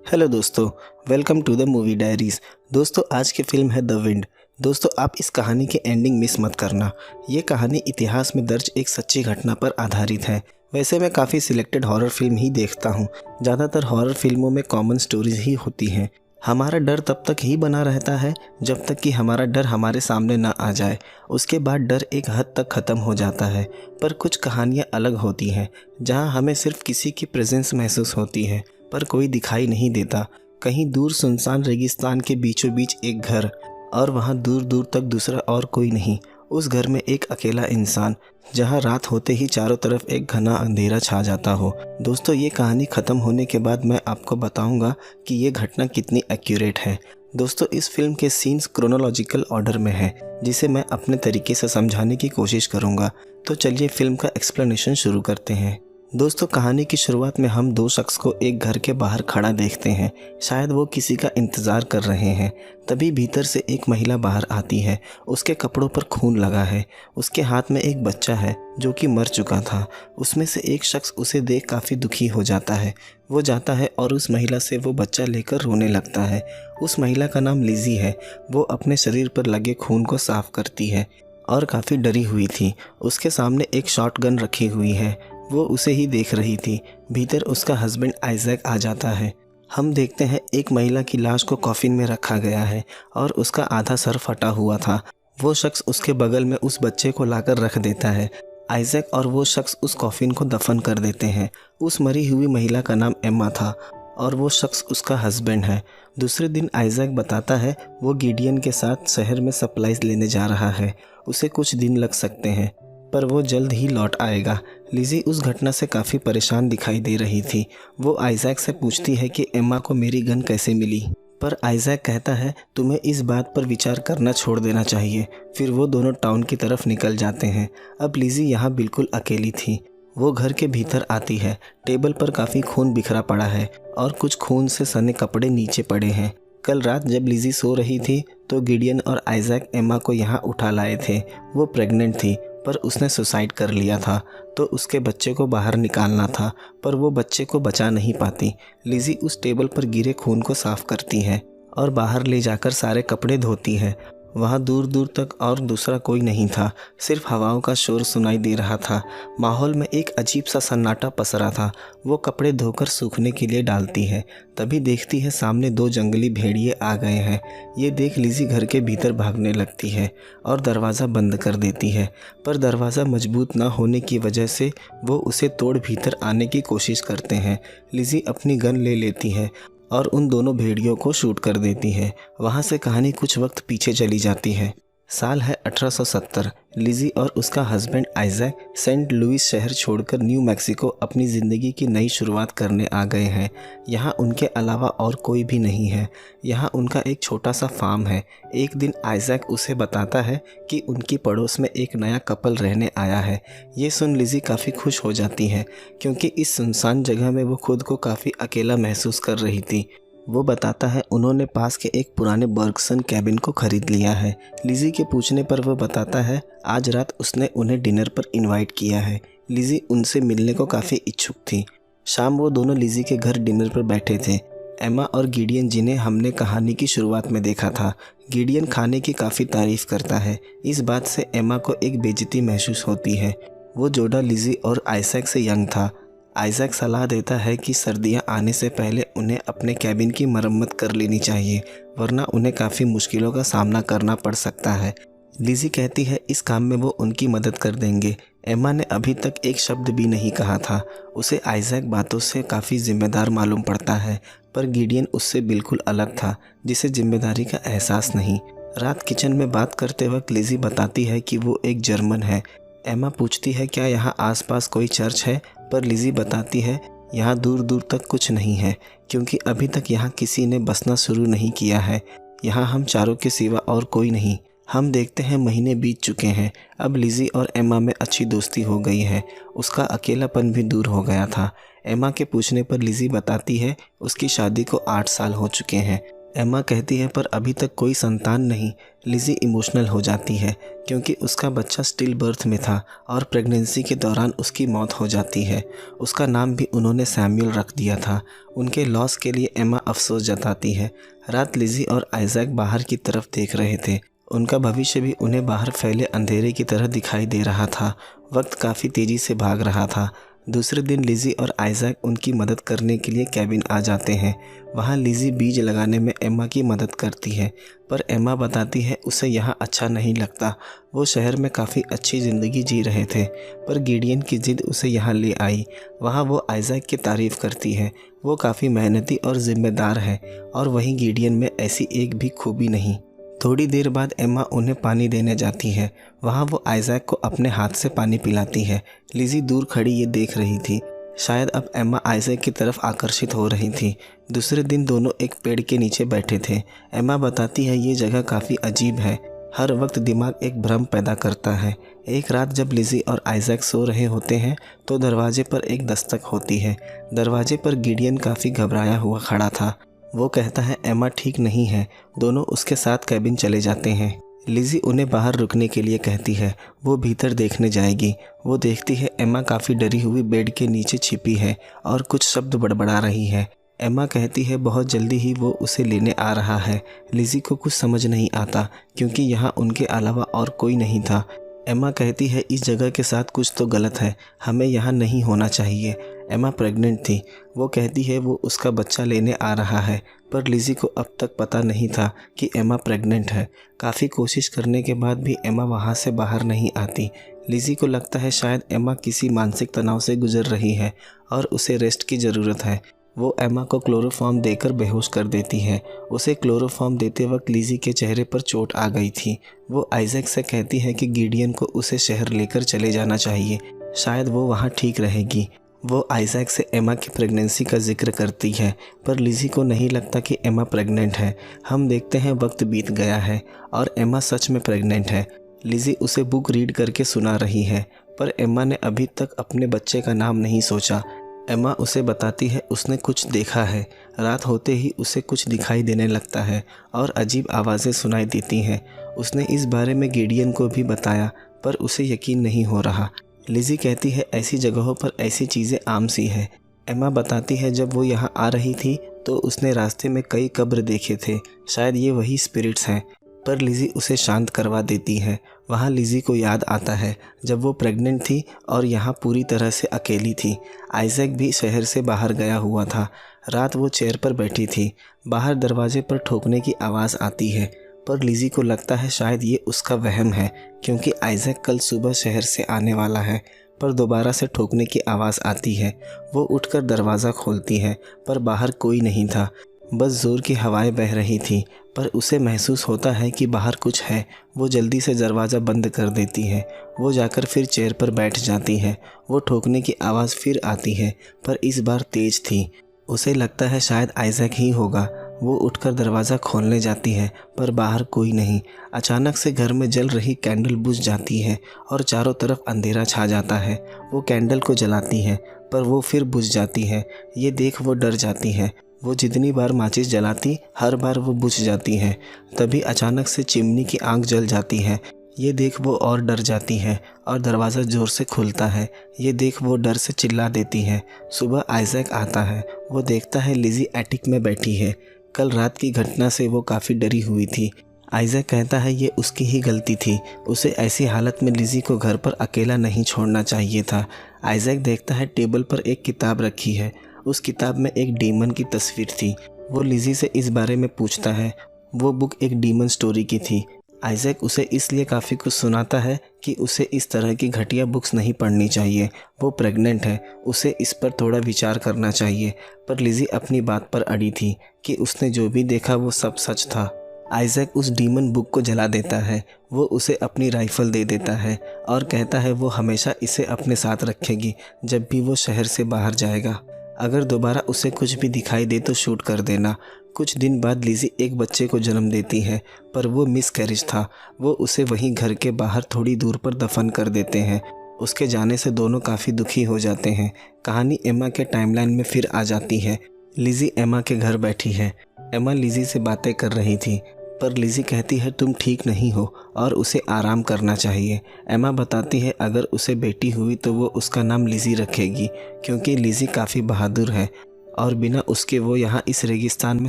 Hello दोस्तों, welcome to the movie diaries. दोस्तों आज की फ़िल्म है द विंड। दोस्तों आप इस कहानी की एंडिंग मिस मत करना। ये कहानी इतिहास में दर्ज एक सच्ची घटना पर आधारित है। वैसे मैं काफ़ी सिलेक्टेड हॉरर फिल्म ही देखता हूँ। ज़्यादातर हॉरर फिल्मों में कॉमन स्टोरीज ही होती हैं। हमारा डर तब तक ही बना रहता है जब तक कि हमारा डर हमारे सामने ना आ जाए। उसके बाद डर एक हद तक ख़त्म हो जाता है। पर कुछ कहानियाँ अलग होती हैं जहाँ हमें सिर्फ किसी की प्रेजेंस महसूस होती है पर कोई दिखाई नहीं देता। कहीं दूर सुनसान रेगिस्तान के बीचों बीच एक घर, और वहाँ दूर दूर तक दूसरा और कोई नहीं। उस घर में एक अकेला इंसान, जहाँ रात होते ही चारों तरफ एक घना अंधेरा छा जाता हो। दोस्तों ये कहानी ख़त्म होने के बाद मैं आपको बताऊंगा कि ये घटना कितनी एक्यूरेट है। दोस्तों इस फिल्म के सीन्स क्रोनोलॉजिकल ऑर्डर में है, जिसे मैं अपने तरीके से समझाने की कोशिश करूँगा। तो चलिए फिल्म का एक्सप्लेनेशन शुरू करते हैं। दोस्तों कहानी की शुरुआत में हम दो शख्स को एक घर के बाहर खड़ा देखते हैं। शायद वो किसी का इंतज़ार कर रहे हैं। तभी भीतर से एक महिला बाहर आती है। उसके कपड़ों पर खून लगा है। उसके हाथ में एक बच्चा है जो कि मर चुका था। उसमें से एक शख्स उसे देख काफ़ी दुखी हो जाता है। वो जाता है और उस महिला से वो बच्चा लेकर रोने लगता है। उस महिला का नाम लिज़ी है। वो अपने शरीर पर लगे खून को साफ करती है और काफ़ी डरी हुई थी। उसके सामने एक शॉटगन रखी हुई है। वो उसे ही देख रही थी। भीतर उसका हस्बैंड आइजैक आ जाता है। हम देखते हैं एक महिला की लाश को कॉफिन में रखा गया है और उसका आधा सर फटा हुआ था। वो शख्स उसके बगल में उस बच्चे को लाकर रख देता है। आइजैक और वो शख्स उस कॉफिन को दफन कर देते हैं। उस मरी हुई महिला का नाम एम्मा था और वो शख्स उसका हस्बैंड है। दूसरे दिन आइजैक बताता है वो गिडियन के साथ शहर में सप्लाईज लेने जा रहा है। उसे कुछ दिन लग सकते हैं पर वो जल्द ही लौट आएगा। लिज़ी उस घटना से काफ़ी परेशान दिखाई दे रही थी। वो आइजैक से पूछती है कि एम्मा को मेरी गन कैसे मिली, पर आइजैक कहता है तुम्हें इस बात पर विचार करना छोड़ देना चाहिए। फिर वो दोनों टाउन की तरफ निकल जाते हैं। अब लिज़ी यहाँ बिल्कुल अकेली थी। वो घर के भीतर आती है। टेबल पर काफ़ी खून बिखरा पड़ा है और कुछ खून से सने कपड़े नीचे पड़े हैं। कल रात जब लिज़ी सो रही थी तो गिडियन और आइजैक एम्मा को यहाँ उठा लाए थे। वो प्रेग्नेंट थी पर उसने सुसाइड कर लिया था, तो उसके बच्चे को बाहर निकालना था, पर वो बच्चे को बचा नहीं पाती। लिज़ी उस टेबल पर गिरे खून को साफ करती है और बाहर ले जाकर सारे कपड़े धोती है। वहाँ दूर दूर तक और दूसरा कोई नहीं था। सिर्फ हवाओं का शोर सुनाई दे रहा था। माहौल में एक अजीब सा सन्नाटा पसरा था। वो कपड़े धोकर सूखने के लिए डालती है। तभी देखती है सामने दो जंगली भेड़िए आ गए हैं। ये देख लिज़ी घर के भीतर भागने लगती है और दरवाज़ा बंद कर देती है, पर दरवाज़ा मजबूत ना होने की वजह से वो उसे तोड़ भीतर आने की कोशिश करते हैं। लिज़ी अपनी गन ले लेती है और उन दोनों भेड़ियों को शूट कर देती है। वहाँ से कहानी कुछ वक्त पीछे चली जाती है। साल है 1870। लिज़ी और उसका हस्बैंड आइजैक सेंट लुइस शहर छोड़कर न्यू मैक्सिको अपनी ज़िंदगी की नई शुरुआत करने आ गए हैं। यहाँ उनके अलावा और कोई भी नहीं है। यहाँ उनका एक छोटा सा फार्म है। एक दिन आइजैक उसे बताता है कि उनकी पड़ोस में एक नया कपल रहने आया है। ये सुन लिज़ी काफ़ी खुश हो जाती है क्योंकि इस सुनसान जगह में वो खुद को काफ़ी अकेला महसूस कर रही थी। वो बताता है उन्होंने पास के एक पुराने बर्गसन कैबिन को खरीद लिया है। लिज़ी के पूछने पर वो बताता है आज रात उसने उन्हें डिनर पर इनवाइट किया है। लिज़ी उनसे मिलने को काफ़ी इच्छुक थी। शाम वो दोनों लिज़ी के घर डिनर पर बैठे थे। एम्मा और गिडियन, जिन्हें हमने कहानी की शुरुआत में देखा था। गिडियन खाने की काफ़ी तारीफ़ करता है। इस बात से एम्मा को एक बेइज्जती महसूस होती है। वो जोड़ा लिज़ी और आइजैक से यंग था। आइजैक सलाह देता है कि सर्दियां आने से पहले उन्हें अपने कैबिन की मरम्मत कर लेनी चाहिए, वरना उन्हें काफ़ी मुश्किलों का सामना करना पड़ सकता है। लिज़ी कहती है इस काम में वो उनकी मदद कर देंगे। एम्मा ने अभी तक एक शब्द भी नहीं कहा था। उसे आइजैक बातों से काफ़ी जिम्मेदार मालूम पड़ता है, पर गिडियन उससे बिल्कुल अलग था, जिसे जिम्मेदारी का एहसास नहीं। रात किचन में बात करते वक्त लिज़ी बताती है कि वो एक जर्मन है। एम्मा पूछती है क्या यहाँ आसपास कोई चर्च है, पर लिज़ी बताती है यहाँ दूर दूर तक कुछ नहीं है क्योंकि अभी तक यहाँ किसी ने बसना शुरू नहीं किया है। यहाँ हम चारों के सिवा और कोई नहीं। हम देखते हैं महीने बीत चुके हैं। अब लिज़ी और एम्मा में अच्छी दोस्ती हो गई है। उसका अकेलापन भी दूर हो गया था। एम्मा के पूछने पर लिज़ी बताती है उसकी शादी को 8 साल हो चुके हैं। एम्मा कहती है पर अभी तक कोई संतान नहीं। लिज़ी इमोशनल हो जाती है क्योंकि उसका बच्चा स्टिल बर्थ में था और प्रेगनेंसी के दौरान उसकी मौत हो जाती है। उसका नाम भी उन्होंने सैमुअल रख दिया था। उनके लॉस के लिए एम्मा अफसोस जताती है। रात लिज़ी और आइजैक बाहर की तरफ देख रहे थे। उनका भविष्य भी उन्हें बाहर फैले अंधेरे की तरह दिखाई दे रहा था। वक्त काफ़ी तेज़ी से भाग रहा था। दूसरे दिन लिज़ी और आइजैक उनकी मदद करने के लिए कैबिन आ जाते हैं। वहाँ लिज़ी बीज लगाने में एम्मा की मदद करती है, पर एम्मा बताती है उसे यहाँ अच्छा नहीं लगता। वो शहर में काफ़ी अच्छी ज़िंदगी जी रहे थे, पर गिडियन की ज़िद उसे यहाँ ले आई। वहाँ वो आइजैक की तारीफ़ करती है। वो काफ़ी मेहनती और ज़िम्मेदार है और वहीं गिडियन में ऐसी एक भी खूबी नहीं। थोड़ी देर बाद एम्मा उन्हें पानी देने जाती है। वहाँ वो आइजैक को अपने हाथ से पानी पिलाती है। लिज़ी दूर खड़ी ये देख रही थी। शायद अब एम्मा आइजैक की तरफ आकर्षित हो रही थी। दूसरे दिन दोनों एक पेड़ के नीचे बैठे थे। एम्मा बताती है ये जगह काफ़ी अजीब है। हर वक्त दिमाग एक भ्रम पैदा करता है। एक रात जब लिज़ी और आइजैक सो रहे होते हैं तो दरवाजे पर एक दस्तक होती है। दरवाजे पर गिडियन काफ़ी घबराया हुआ खड़ा था। वो कहता है एम्मा ठीक नहीं है। दोनों उसके साथ कैबिन चले जाते हैं। लिज़ी उन्हें बाहर रुकने के लिए कहती है। वो भीतर देखने जाएगी। वो देखती है एम्मा काफ़ी डरी हुई बेड के नीचे छिपी है और कुछ शब्द बड़बड़ा रही है। एम्मा कहती है बहुत जल्दी ही वो उसे लेने आ रहा है। लिज़ी को कुछ समझ नहीं आता क्योंकि यहाँ उनके अलावा और कोई नहीं था। एम्मा कहती है इस जगह के साथ कुछ तो गलत है, हमें यहाँ नहीं होना चाहिए। एम्मा प्रेग्नेंट थी। वो कहती है वो उसका बच्चा लेने आ रहा है, पर लिज़ी को अब तक पता नहीं था कि एम्मा प्रेग्नेंट है। काफ़ी कोशिश करने के बाद भी एम्मा वहाँ से बाहर नहीं आती। लिज़ी को लगता है शायद एम्मा किसी मानसिक तनाव से गुजर रही है और उसे रेस्ट की ज़रूरत है। वो एम्मा को क्लोरोफॉर्म देकर बेहोश कर देती है। उसे क्लोरोफॉर्म देते वक्त लिज़ी के चेहरे पर चोट आ गई थी। वो आइजैक से कहती है कि गिडियन को उसे शहर लेकर चले जाना चाहिए, शायद वो वहाँ ठीक रहेगी। वो आइजैक से एम्मा की प्रेगनेंसी का जिक्र करती है, पर लिज़ी को नहीं लगता कि एम्मा प्रेग्नेंट है। हम देखते हैं वक्त बीत गया है और एम्मा सच में प्रेग्नेंट है। लिज़ी उसे बुक रीड करके सुना रही है, पर एम्मा ने अभी तक अपने बच्चे का नाम नहीं सोचा। एम्मा उसे बताती है उसने कुछ देखा है। रात होते ही उसे कुछ दिखाई देने लगता है और अजीब आवाज़ें सुनाई देती हैं। उसने इस बारे में गिडियन को भी बताया, पर उसे यकीन नहीं हो रहा। लिज़ी कहती है ऐसी जगहों पर ऐसी चीज़ें आम सी है। एम्मा बताती है जब वो यहाँ आ रही थी तो उसने रास्ते में कई कब्र देखे थे, शायद ये वही स्पिरिट्स हैं। पर लिज़ी उसे शांत करवा देती है। वहाँ लिज़ी को याद आता है जब वो प्रेग्नेंट थी और यहाँ पूरी तरह से अकेली थी। आइजैक भी शहर से बाहर गया हुआ था। रात वो चेयर पर बैठी थी। बाहर दरवाजे पर ठोकने की आवाज़ आती है, पर लिज़ी को लगता है शायद ये उसका वहम है क्योंकि आइजैक कल सुबह शहर से आने वाला है। पर दोबारा से ठोकने की आवाज़ आती है। वो उठकर दरवाज़ा खोलती है, पर बाहर कोई नहीं था। बस ज़ोर की हवाएं बह रही थी, पर उसे महसूस होता है कि बाहर कुछ है। वो जल्दी से दरवाज़ा बंद कर देती है। वो जाकर फिर चेयर पर बैठ जाती है। वो ठोकने की आवाज़ फिर आती है, पर इस बार तेज़ थी। उसे लगता है शायद आइजैक ही होगा। वो उठकर दरवाज़ा खोलने जाती है, पर बाहर कोई नहीं। अचानक से घर में जल रही कैंडल बुझ जाती है और चारों तरफ अंधेरा छा जाता है। वो कैंडल को जलाती है, पर वो फिर बुझ जाती है। ये देख वो डर जाती है। वो जितनी बार माचिस जलाती, हर बार वो बुझ जाती है। तभी अचानक से चिमनी की आग जल जाती है। ये देख वो और डर जाती है और दरवाज़ा ज़ोर से खुलता है। ये देख वो डर से चिल्ला देती है। सुबह आइजैक आता है। वो देखता है लिज़ी एटिक में बैठी है। कल रात की घटना से वो काफ़ी डरी हुई थी। आइजैक कहता है ये उसकी ही गलती थी। उसे ऐसी हालत में लिज़ी को घर पर अकेला नहीं छोड़ना चाहिए था। आइजैक देखता है टेबल पर एक किताब रखी है। उस किताब में एक डीमन की तस्वीर थी। वो लिज़ी से इस बारे में पूछता है। वो बुक एक डीमन स्टोरी की थी। आइजैक उसे इसलिए काफ़ी कुछ सुनाता है कि उसे इस तरह की घटिया बुक्स नहीं पढ़नी चाहिए। वो प्रेग्नेंट है, उसे इस पर थोड़ा विचार करना चाहिए। पर लिज़ी अपनी बात पर अड़ी थी कि उसने जो भी देखा वो सब सच था। आइजैक उस डीमन बुक को जला देता है। वो उसे अपनी राइफ़ल दे देता है और कहता है वो हमेशा इसे अपने साथ रखेगी जब भी वो शहर से बाहर जाएगा। अगर दोबारा उसे कुछ भी दिखाई दे तो शूट कर देना। कुछ दिन बाद लिज़ी एक बच्चे को जन्म देती है, पर वो मिसकैरेज था। वो उसे वहीं घर के बाहर थोड़ी दूर पर दफन कर देते हैं। उसके जाने से दोनों काफ़ी दुखी हो जाते हैं। कहानी एम्मा के टाइमलाइन में फिर आ जाती है। लिज़ी एम्मा के घर बैठी है। एमा लिज़ी से बातें कर रही थी, पर लिज़ी कहती है तुम ठीक नहीं हो और उसे आराम करना चाहिए। एमा बताती है अगर उसे बेटी हुई तो वो उसका नाम लिज़ी रखेगी, क्योंकि लिज़ी काफ़ी बहादुर है और बिना उसके वो यहाँ इस रेगिस्तान में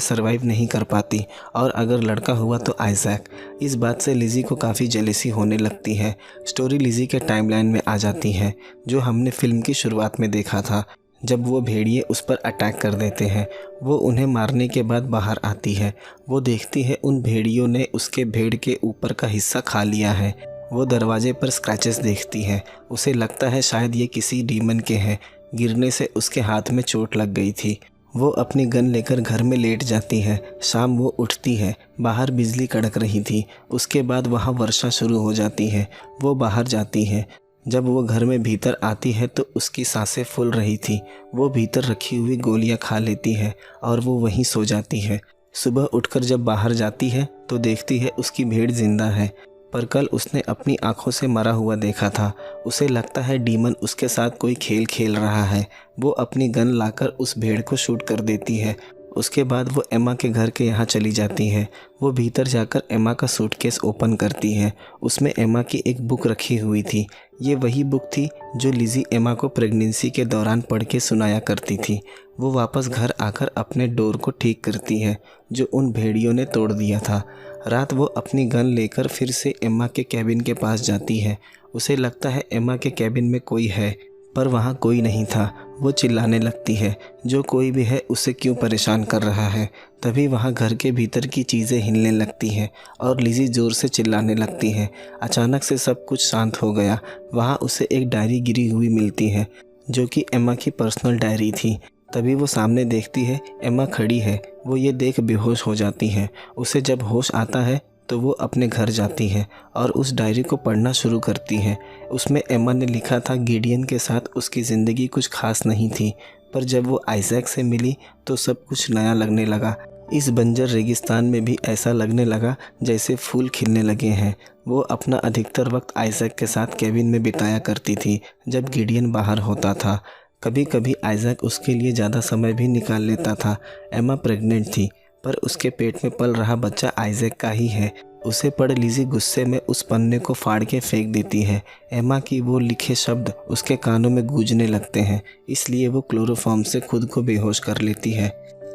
सरवाइव नहीं कर पाती, और अगर लड़का हुआ तो आइजैक। इस बात से लिज़ी को काफ़ी जेलसी होने लगती है। स्टोरी लिज़ी के टाइमलाइन में आ जाती है, जो हमने फिल्म की शुरुआत में देखा था, जब वो भेड़िए उस पर अटैक कर देते हैं। वो उन्हें मारने के बाद बाहर आती है। वो देखती है उन भेड़ियों ने उसके भेड़ के ऊपर का हिस्सा खा लिया है। वो दरवाजे पर स्क्रैचेस देखती है। उसे लगता है शायद ये किसी डीमन के हैं। गिरने से उसके हाथ में चोट लग गई थी। वो अपनी गन लेकर घर में लेट जाती है। शाम वो उठती है, बाहर बिजली कड़क रही थी। उसके बाद वहाँ वर्षा शुरू हो जाती है। वो बाहर जाती है। जब वो घर में भीतर आती है तो उसकी सांसें फूल रही थी। वो भीतर रखी हुई गोलियां खा लेती है और वो वहीं सो जाती है। सुबह उठकर जब बाहर जाती है तो देखती है उसकी भेड़ जिंदा है, पर कल उसने अपनी आंखों से मरा हुआ देखा था। उसे लगता है डीमन उसके साथ कोई खेल खेल रहा है। वो अपनी गन लाकर उस भेड़ को शूट कर देती है। उसके बाद वो एमा के घर के यहाँ चली जाती है। वो भीतर जाकर एमा का सूटकेस ओपन करती है। उसमें एमा की एक बुक रखी हुई थी। ये वही बुक थी जो लिज़ी एमा को प्रेगनेंसी के दौरान पढ़ के सुनाया करती थी। वो वापस घर आकर अपने डोर को ठीक करती है, जो उन भेड़ियों ने तोड़ दिया था। रात वो अपनी गन लेकर फिर से एमा के कैबिन के पास जाती है। उसे लगता है एमा के कैबिन में कोई है, पर वहाँ कोई नहीं था। वो चिल्लाने लगती है, जो कोई भी है उसे क्यों परेशान कर रहा है। तभी वहाँ घर के भीतर की चीज़ें हिलने लगती हैं और लिज़ी ज़ोर से चिल्लाने लगती है। अचानक से सब कुछ शांत हो गया। वहाँ उसे एक डायरी गिरी हुई मिलती है, जो कि एमा की पर्सनल डायरी थी। तभी वो सामने देखती है एमा खड़ी है। वो ये देख बेहोश हो जाती है। उसे जब होश आता है तो वो अपने घर जाती है और उस डायरी को पढ़ना शुरू करती है। उसमें एमा ने लिखा था गिडियन के साथ उसकी ज़िंदगी कुछ खास नहीं थी, पर जब वो आइजैक से मिली तो सब कुछ नया लगने लगा। इस बंजर रेगिस्तान में भी ऐसा लगने लगा जैसे फूल खिलने लगे हैं। वो अपना अधिकतर वक्त आइजैक के साथ केबिन में बिताया करती थी जब गिडियन बाहर होता था। कभी कभी आइजैक उसके लिए ज़्यादा समय भी निकाल लेता था। एमा प्रेग्नेंट थी, पर उसके पेट में पल रहा बच्चा आइजैक का ही है। उसे पढ़ लिज़ी गुस्से में उस पन्ने को फाड़ के फेंक देती है। एमा की वो लिखे शब्द उसके कानों में गूंजने लगते हैं, इसलिए वो क्लोरोफॉर्म से खुद को बेहोश कर लेती है।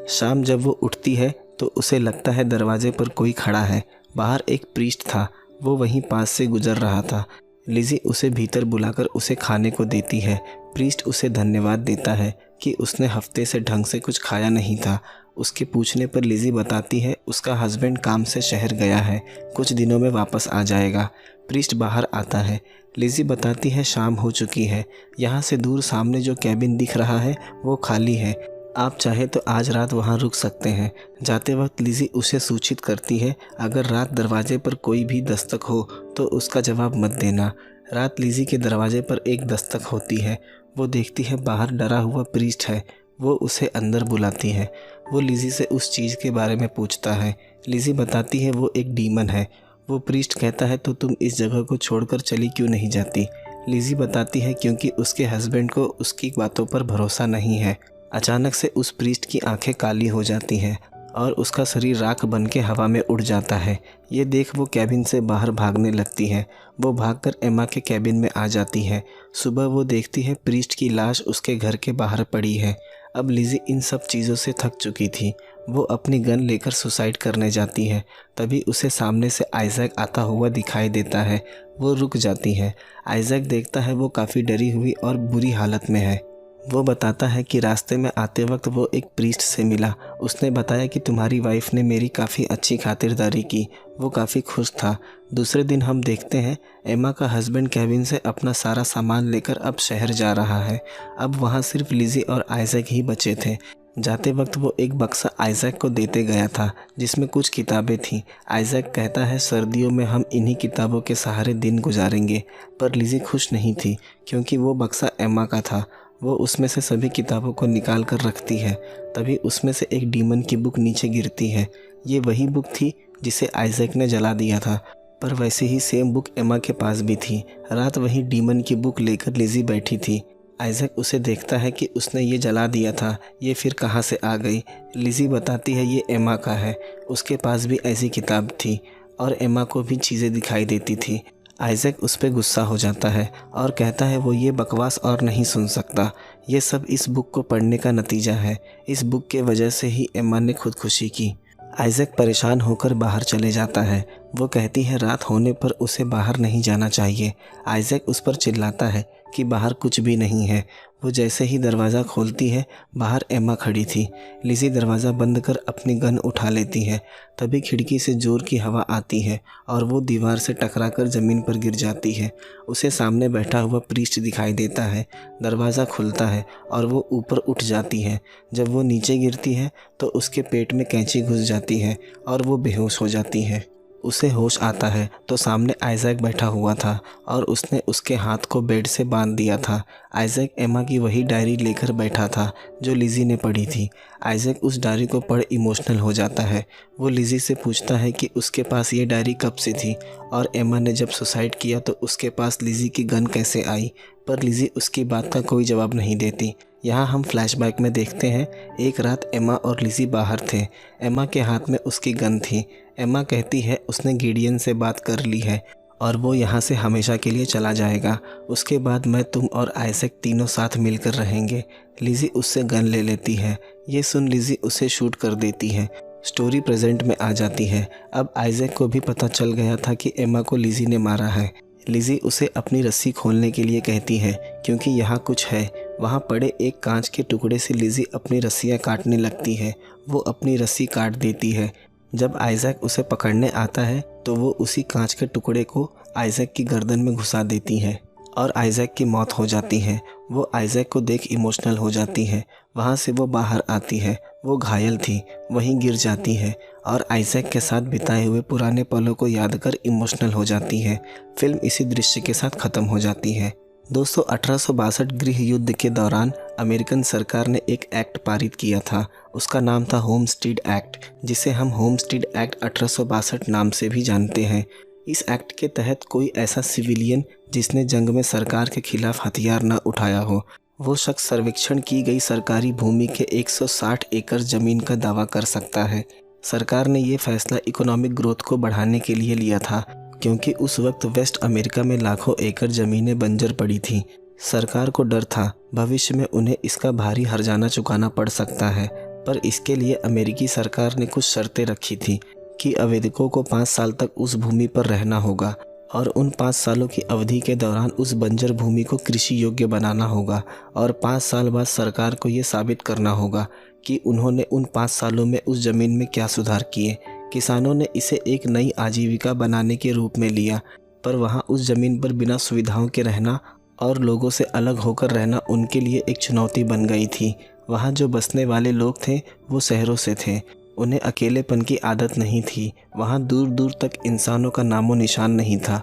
शाम जब वो उठती है तो उसे लगता है दरवाजे पर कोई खड़ा है। बाहर एक प्रीस्ट था, वो वहीं पास से गुजर रहा था। लिज़ी उसे भीतर बुलाकर उसे खाने को देती है। प्रीस्ट उसे धन्यवाद देता है कि उसने हफ्ते से ढंग से कुछ खाया नहीं था। उसके पूछने पर लिज़ी बताती है उसका हस्बैंड काम से शहर गया है, कुछ दिनों में वापस आ जाएगा। प्रीस्ट बाहर आता है। लिज़ी बताती है शाम हो चुकी है। यहाँ से दूर सामने जो कैबिन दिख रहा है वो खाली है। आप चाहे तो आज रात वहाँ रुक सकते हैं। जाते वक्त लिज़ी उसे सूचित करती है अगर रात दरवाजे पर कोई भी दस्तक हो तो उसका जवाब मत देना। रात लिज़ी के दरवाजे पर एक दस्तक होती है। वो देखती है बाहर डरा हुआ प्रीस्ट है। वो उसे अंदर बुलाती है। वो लिज़ी से उस चीज़ के बारे में पूछता है। लिज़ी बताती है वो एक डीमन है। वो प्रीस्ट कहता है तो तुम इस जगह को छोड़कर चली क्यों नहीं जाती। लिज़ी बताती है क्योंकि उसके हस्बैंड को उसकी बातों पर भरोसा नहीं है। अचानक से उस प्रीस्ट की आंखें काली हो जाती हैं और उसका शरीर राख बन के हवा में उड़ जाता है। ये देख वो कैबिन से बाहर भागने लगती है। वो भागकर एमा के कैबिन में आ जाती है। सुबह वो देखती है प्रीस्ट की लाश उसके घर के बाहर पड़ी है। अब लिज़ी इन सब चीज़ों से थक चुकी थी। वो अपनी गन लेकर सुसाइड करने जाती है। तभी उसे सामने से आइजैक आता हुआ दिखाई देता है। वो रुक जाती है। आइजैक देखता है वो काफ़ी डरी हुई और बुरी हालत में है। वो बताता है कि रास्ते में आते वक्त वो एक प्रीस्ट से मिला। उसने बताया कि तुम्हारी वाइफ ने मेरी काफ़ी अच्छी खातिरदारी की। वो काफ़ी खुश था। दूसरे दिन हम देखते हैं एमा का हस्बैंड कैबिन से अपना सारा सामान लेकर अब शहर जा रहा है। अब वहाँ सिर्फ लिज़ी और आइजैक ही बचे थे। जाते वक्त वो एक बक्सा आइजैक को देते गया था जिसमें कुछ किताबें थीं। आइजैक कहता है सर्दियों में हम इन्हीं किताबों के सहारे दिन गुजारेंगे, पर लिज़ी खुश नहीं थी क्योंकि वो बक्सा एमा का था। वो उसमें से सभी किताबों को निकाल कर रखती है। तभी उसमें से एक डीमन की बुक नीचे गिरती है। ये वही बुक थी जिसे आइजैक ने जला दिया था, पर वैसे ही सेम बुक एमा के पास भी थी। रात वही डीमन की बुक लेकर लिज़ी बैठी थी। आइजैक उसे देखता है कि उसने ये जला दिया था, ये फिर कहाँ से आ गई। लिज़ी बताती है ये एमा का है, उसके पास भी ऐसी किताब थी और एमा को भी चीज़ें दिखाई देती थी। आइजैक उस पर गुस्सा हो जाता है और कहता है वो ये बकवास और नहीं सुन सकता, ये सब इस बुक को पढ़ने का नतीजा है, इस बुक के वजह से ही एमा ने खुदकुशी की। आइजैक परेशान होकर बाहर चले जाता है। वो कहती है रात होने पर उसे बाहर नहीं जाना चाहिए। आइजैक उस पर चिल्लाता है कि बाहर कुछ भी नहीं है। वो जैसे ही दरवाज़ा खोलती है, बाहर एमा खड़ी थी। लिज़ी दरवाज़ा बंद कर अपनी गन उठा लेती है। तभी खिड़की से ज़ोर की हवा आती है और वो दीवार से टकराकर ज़मीन पर गिर जाती है। उसे सामने बैठा हुआ प्रीस्ट दिखाई देता है। दरवाज़ा खुलता है और वो ऊपर उठ जाती है। जब वो नीचे गिरती है तो उसके पेट में कैंची घुस जाती है और वो बेहोश हो जाती है। उसे होश आता है तो सामने आइजैक बैठा हुआ था और उसने उसके हाथ को बेड से बांध दिया था। आइजैक एमा की वही डायरी लेकर बैठा था जो लिज़ी ने पढ़ी थी। आइजैक उस डायरी को पढ़ इमोशनल हो जाता है। वो लिज़ी से पूछता है कि उसके पास ये डायरी कब से थी और एमा ने जब सुसाइड किया तो उसके पास लिज़ी की गन कैसे आई, पर लिज़ी उसकी बात का कोई जवाब नहीं देती। यहाँ हम फ्लैशबैक में देखते हैं एक रात एमा और लिज़ी बाहर थे। एमा के हाथ में उसकी गन थी। एमा कहती है उसने गिडियन से बात कर ली है और वो यहाँ से हमेशा के लिए चला जाएगा। उसके बाद मैं, तुम और आइजैक तीनों साथ मिलकर रहेंगे। लिज़ी उससे गन ले लेती है। ये सुन लिज़ी उसे शूट कर देती है। स्टोरी प्रेजेंट में आ जाती है। अब आइजैक को भी पता चल गया था कि एमा को लिज़ी ने मारा है। लिज़ी उसे अपनी रस्सी खोलने के लिए कहती है क्योंकि यहाँ कुछ है। वहाँ पड़े एक कांच के टुकड़े से लिज़ी अपनी रस्सियाँ काटने लगती है। वो अपनी रस्सी काट देती है। जब आइजैक उसे पकड़ने आता है तो वो उसी कांच के टुकड़े को आइजैक की गर्दन में घुसा देती है और आइजैक की मौत हो जाती है। वो आइजैक को देख इमोशनल हो जाती है। वहाँ से वो बाहर आती है। वो घायल थी, वहीं गिर जाती है और आइजैक के साथ बिताए हुए पुराने पलों को याद कर इमोशनल हो जाती है। फिल्म इसी दृश्य के साथ ख़त्म हो जाती है। दोस्तों 1862 गृह युद्ध के दौरान अमेरिकन सरकार ने एक एक्ट पारित किया था। उसका नाम था होमस्टीड एक्ट, जिसे हम होमस्टीड एक्ट 1862 नाम से भी जानते हैं। इस एक्ट के तहत कोई ऐसा सिविलियन जिसने जंग में सरकार के खिलाफ हथियार न उठाया हो, वो शख्स सर्वेक्षण की गई सरकारी भूमि के 160 एकड़ ज़मीन का दावा कर सकता है। सरकार ने ये फैसला इकोनॉमिक ग्रोथ को बढ़ाने के लिए लिया था क्योंकि उस वक्त वेस्ट अमेरिका में लाखों एकड़ ज़मीनें बंजर पड़ी थीं। सरकार को डर था भविष्य में उन्हें इसका भारी हर्जाना चुकाना पड़ सकता है, पर इसके लिए अमेरिकी सरकार ने कुछ शर्तें रखी थी कि आवेदकों को 5 साल तक उस भूमि पर रहना होगा और उन 5 सालों की अवधि के दौरान उस बंजर भूमि को कृषि योग्य बनाना होगा और 5 साल बाद सरकार को ये साबित करना होगा कि उन्होंने उन 5 सालों में उस ज़मीन में क्या सुधार किए। किसानों ने इसे एक नई आजीविका बनाने के रूप में लिया, पर वहाँ उस ज़मीन पर बिना सुविधाओं के रहना और लोगों से अलग होकर रहना उनके लिए एक चुनौती बन गई थी। वहाँ जो बसने वाले लोग थे वो शहरों से थे, उन्हें अकेलेपन की आदत नहीं थी। वहाँ दूर दूर तक इंसानों का नामो निशान नहीं था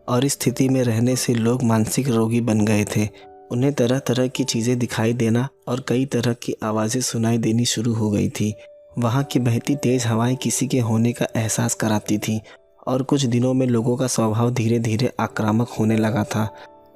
और इस स्थिति में रहने से लोग मानसिक रोगी बन गए थे। उन्हें तरह तरह की चीज़ें दिखाई देना और कई तरह की आवाज़ें सुनाई देनी शुरू हो गई थी। वहाँ की बहती तेज़ हवाएं किसी के होने का एहसास कराती थी और कुछ दिनों में लोगों का स्वभाव धीरे धीरे आक्रामक होने लगा था।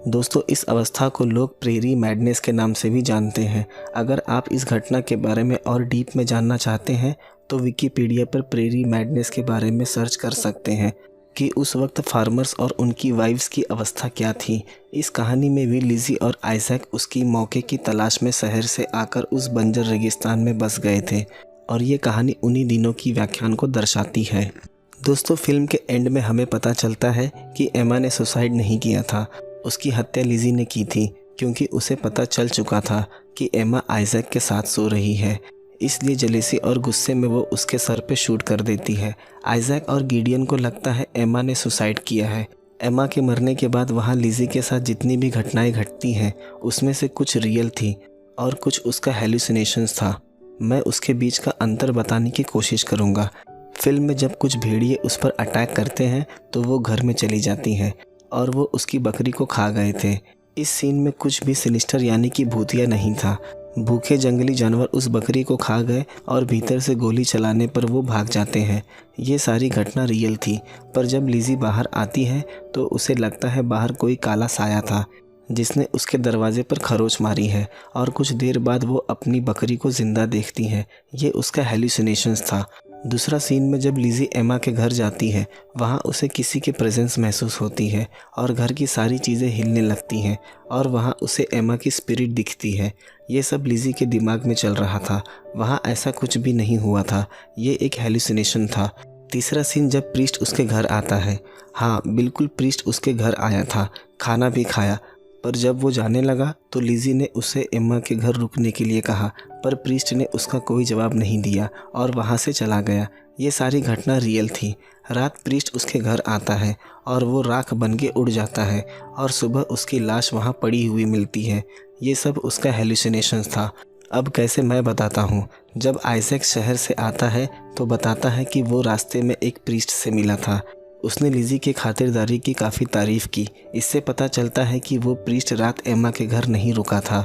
दोस्तों इस अवस्था को लोग प्रेरी मैडनेस के नाम से भी जानते हैं। अगर आप इस घटना के बारे में और डीप में जानना चाहते हैं तो विकिपीडिया पर प्रेरी मैडनेस के बारे में सर्च कर सकते हैं कि उस वक्त फार्मर्स और उनकी वाइफ्स की अवस्था क्या थी। इस कहानी में भी लिज़ी और आइजैक उसकी मौके की तलाश में शहर से आकर उस बंजर रेगिस्तान में बस गए थे और ये कहानी उन्हीं दिनों की व्याख्यान को दर्शाती है। दोस्तों फिल्म के एंड में हमें पता चलता है कि एमा ने सुसाइड नहीं किया था, उसकी हत्या लिज़ी ने की थी क्योंकि उसे पता चल चुका था कि एमा आइजैक के साथ सो रही है। इसलिए जलेसी और गुस्से में वो उसके सर पे शूट कर देती है। आइजैक और गिडियन को लगता है एमा ने सुसाइड किया है। एमा के मरने के बाद वहाँ लिज़ी के साथ जितनी भी घटनाएं घटती हैं उसमें से कुछ रियल थी और कुछ उसका हेलुसिनेशंस था। मैं उसके बीच का अंतर बताने की कोशिश करूँगा। फिल्म में जब कुछ भेड़िए उस पर अटैक करते हैं तो वो घर में चली जाती हैं और वो उसकी बकरी को खा गए थे। इस सीन में कुछ भी सिनिस्टर यानी कि भूतिया नहीं था। भूखे जंगली जानवर उस बकरी को खा गए और भीतर से गोली चलाने पर वो भाग जाते हैं। ये सारी घटना रियल थी, पर जब लिज़ी बाहर आती है तो उसे लगता है बाहर कोई काला साया था। जिसने उसके दरवाजे पर खरोच मारी है और कुछ देर बाद वो अपनी बकरी को जिंदा देखती है। ये उसका हेल्यूसिनेशंस था। दूसरा सीन में जब लिज़ी एमा के घर जाती है, वहाँ उसे किसी के प्रेजेंस महसूस होती है और घर की सारी चीज़ें हिलने लगती हैं और वहाँ उसे एमा की स्पिरिट दिखती है। ये सब लिज़ी के दिमाग में चल रहा था। वहाँ ऐसा कुछ भी नहीं हुआ था, ये एक हेल्यूसिनेशन था। तीसरा सीन जब प्रीस्ट उसके घर आता है। हाँ बिल्कुल, प्रीस्ट उसके घर आया था, खाना भी खाया, पर जब वो जाने लगा तो लिज़ी ने उसे एम्मा के घर रुकने के लिए कहा, पर प्रीस्ट ने उसका कोई जवाब नहीं दिया और वहाँ से चला गया। ये सारी घटना रियल थी। रात प्रीस्ट उसके घर आता है और वो राख बन के उड़ जाता है और सुबह उसकी लाश वहाँ पड़ी हुई मिलती है। ये सब उसका हेल्यूसिनेशंस था। अब कैसे मैं बताता हूँ। जब आइजैक शहर से आता है तो बताता है कि वो रास्ते में एक प्रीस्ट से मिला था। उसने लिज़ी की खातिरदारी की काफ़ी तारीफ़ की। इससे पता चलता है कि वो प्रीस्ट रात एम्मा के घर नहीं रुका था,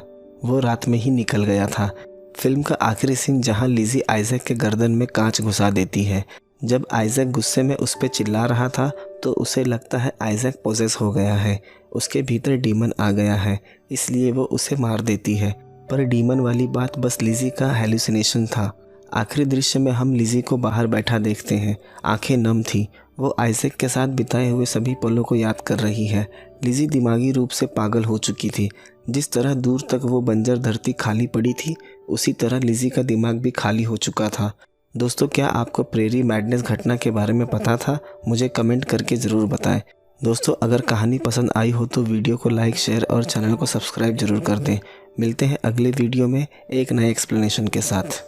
वो रात में ही निकल गया था। फिल्म का आखिरी सीन जहाँ लिज़ी आइजैक के गर्दन में कांच घुसा देती है। जब आइजैक गुस्से में उस पर चिल्ला रहा था तो उसे लगता है आइजैक पोजेस हो गया है, उसके भीतर डीमन आ गया है, इसलिए वो उसे मार देती है। पर डीमन वाली बात बस लिज़ी का हेल्यूसिनेशन था। आखिरी दृश्य में हम लिज़ी को बाहर बैठा देखते हैं, आंखें नम थी। वो आइजैक के साथ बिताए हुए सभी पलों को याद कर रही है। लिज़ी दिमागी रूप से पागल हो चुकी थी। जिस तरह दूर तक वो बंजर धरती खाली पड़ी थी, उसी तरह लिज़ी का दिमाग भी खाली हो चुका था। दोस्तों, क्या आपको प्रेरी मैडनेस घटना के बारे में पता था? मुझे कमेंट करके ज़रूर बताएं। दोस्तों, अगर कहानी पसंद आई हो तो वीडियो को लाइक, शेयर और चैनल को सब्सक्राइब जरूर कर दें। मिलते हैं अगले वीडियो में एक नए एक्सप्लेनेशन के साथ।